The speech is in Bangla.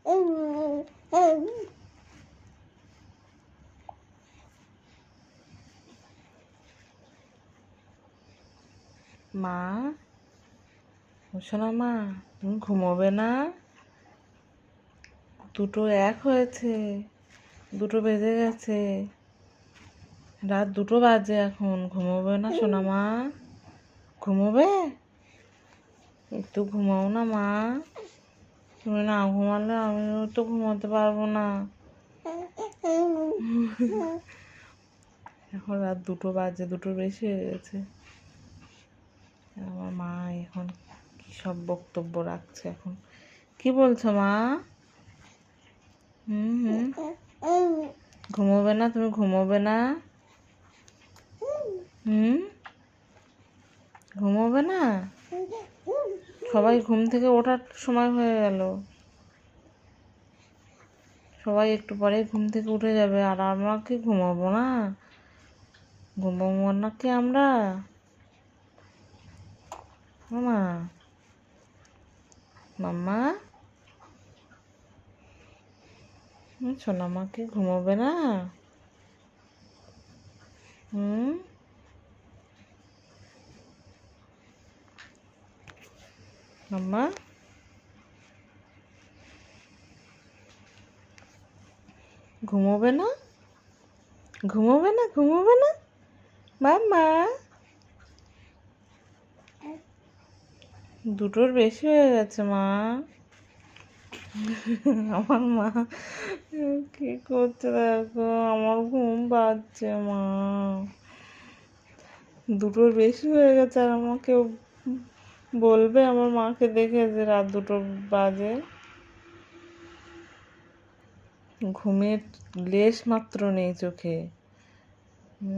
মা, শোনা মা, তুমি ঘুমোবে না? 2 হয়েছে, 2 বেজে গেছে, রাত 2 বাজে এখন। ঘুমোবে না সোনা মা? ঘুমোবে? একটু ঘুমাও না মা। তুমি না ঘুমালে আমিও তো ঘুমাতে পারবো না। এখন রাত 2 বাজে, 2 বেশি হয়ে গেছে। আমার মা এখন কি সব বক্তব্য রাখছে। এখন কি বলছো মা? ঘুমোবে না? তুমি ঘুমোবে না? ঘুমোবে না? সবাই ঘুম থেকে ওঠার সময় হয়ে গেল। সবাই একটু পরে ঘুম থেকে উঠে যাবে, আর আমরা কি ঘুমাবো না? ঘুমাবো না কি আমরা? মামা, মাম্মা, সোনামা কি ঘুমাবে না? মাম্মা, ঘুমোবে না? ঘুমোবে না? ঘুমোবে না মাম্মা? 2টোর বেশি হয়ে গেছে মা। আমার মা কি করছে দেখো, আমার ঘুম পাচ্ছে মা। 2টোর বেশি হয়ে গেছে, আর আমাকে বলবে আমার মাকে দেখে যে রাত 2 বাজে। ঘুমের লেশ মাত্র নেই চোখে।